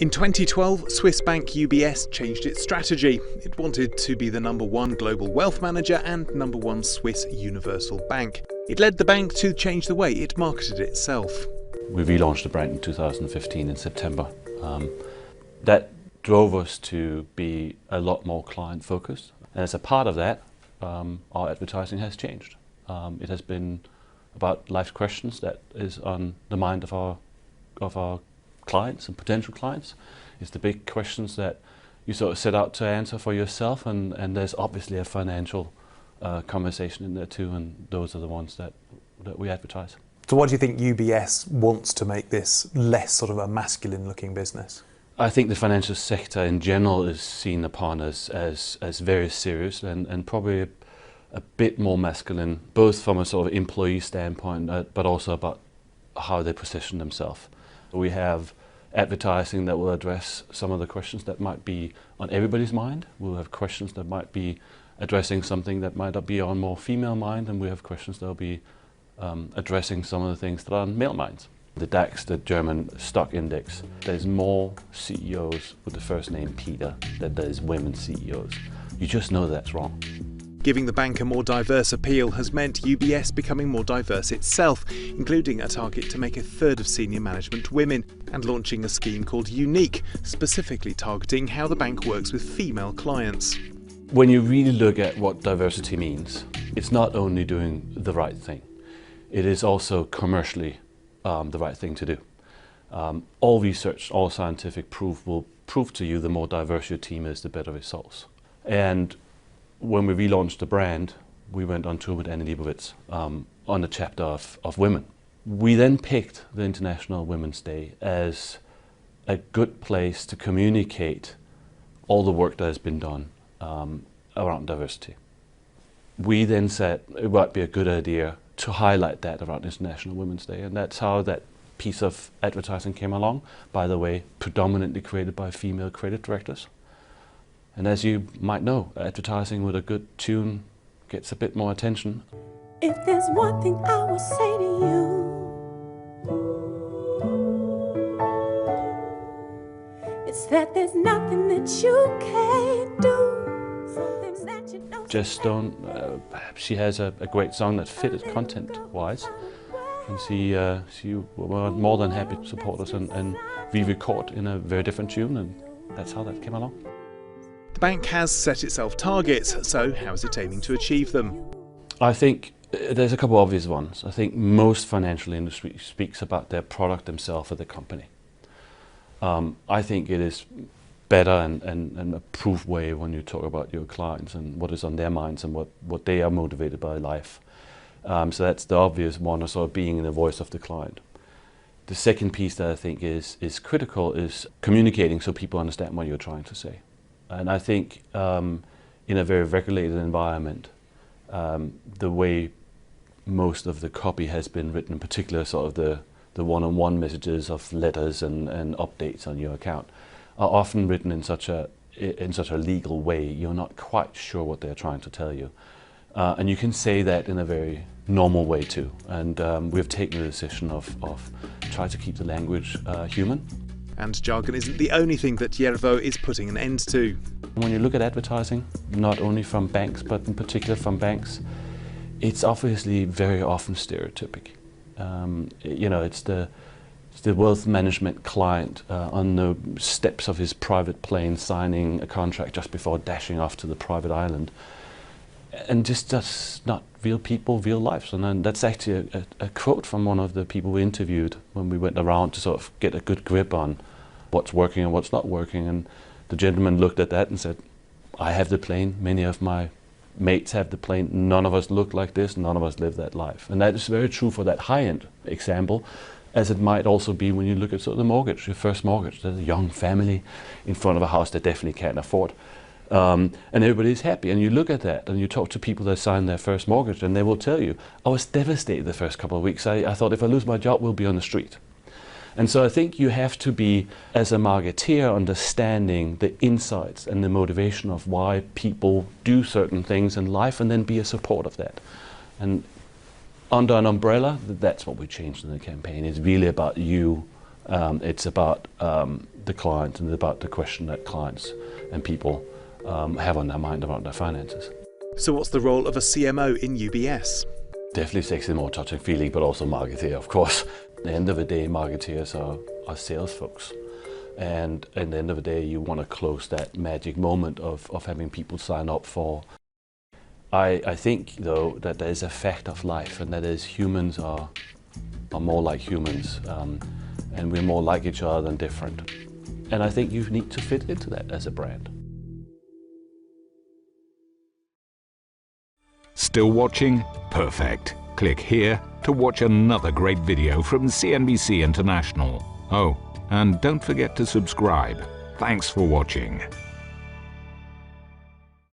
In 2012, Swiss bank UBS changed its strategy. It wanted to be the #1 global wealth manager and #1 Swiss universal bank. It led the bank to change the way it marketed itself. We relaunched the brand in 2015 in September. That drove us to be a lot more client focused. And as a part of that, our advertising has changed. It has been about life questions that is on the mind of our clients and potential clients. It's the big questions that you sort of set out to answer for yourself, and there's obviously a financial conversation in there too, and those are the ones that we advertise. So what do you think UBS wants to make this less sort of a masculine looking business? I think the financial sector in general is seen upon as very serious and probably a bit more masculine, both from a sort of employee standpoint, but also about how they position themselves. We have advertising that will address some of the questions that might be on everybody's mind. We'll have questions that might be addressing something that might be on more female mind, and we have questions that will be addressing some of the things that are on male minds. The DAX, the German stock index, there's more CEOs with the first name Peter than there's women CEOs. You just know that's wrong. Giving the bank a more diverse appeal has meant UBS becoming more diverse itself, including a target to make 1/3 of senior management women, and launching a scheme called Unique, specifically targeting how the bank works with female clients. When you really look at what diversity means, it's not only doing the right thing, it is also commercially the right thing to do. All research, all scientific proof will prove to you the more diverse your team is, the better results. And when we relaunched the brand, we went on tour with Annie Leibovitz on the chapter of women. We then picked the International Women's Day as a good place to communicate all the work that has been done around diversity. We then said it might be a good idea to highlight that around International Women's Day, and that's how that piece of advertising came along, by the way, predominantly created by female creative directors. And as you might know, advertising with a good tune gets a bit more attention. If there's one thing I will say to you, it's that there's nothing that you can't do. Something that you don't. Just don't. She has a great song that fitted content-wise, and she were more than happy to support us and re-record in a very different tune, and that's how that came along. The bank has set itself targets, so how is it aiming to achieve them? I think there's a couple of obvious ones. I think most financial industry speaks about their product themselves or their company. I think it is better and a proof way when you talk about your clients and what is on their minds and what they are motivated by life. So that's the obvious one, sort of being in the voice of the client. The second piece that I think is critical is communicating so people understand what you're trying to say. And I think in a very regulated environment, the way most of the copy has been written, in particular sort of the one-on-one messages of letters and updates on your account, are often written in such a legal way you're not quite sure what they're trying to tell you. And you can say that in a very normal way too. And we've taken the decision of try to keep the language human. And jargon isn't the only thing that Jervøe is putting an end to. When you look at advertising, not only from banks, but in particular from banks, it's obviously very often stereotypic. It's the wealth management client on the steps of his private plane signing a contract just before dashing off to the private island. And just that's not real people, real lives. And then that's actually a quote from one of the people we interviewed when we went around to sort of get a good grip on what's working and what's not working. And the gentleman looked at that and said, I have the plane, many of my mates have the plane, none of us look like this, none of us live that life. And that is very true for that high-end example, as it might also be when you look at sort of the mortgage, your first mortgage. There's a young family in front of a house they definitely can't afford. And everybody's happy, and you look at that and you talk to people that sign their first mortgage and they will tell you, I was devastated the first couple of weeks. I thought if I lose my job, we'll be on the street. And so I think you have to be, as a marketeer, understanding the insights and the motivation of why people do certain things in life, and then be a support of that. And under an umbrella, that's what we changed in the campaign. It's really about you It's about the client, and about the question that clients and people have on their mind about their finances. So what's the role of a CMO in UBS? Definitely sexy, more touching feeling, but also marketeer, of course. At the end of the day, marketeers are sales folks. And at the end of the day, you want to close that magic moment of having people sign up for. I think, though, that there is a fact of life, and that is humans are more like humans, and we're more like each other than different. And I think you need to fit into that as a brand. Still watching? Perfect. Click here to watch another great video from CNBC International. Oh, and don't forget to subscribe. Thanks for watching.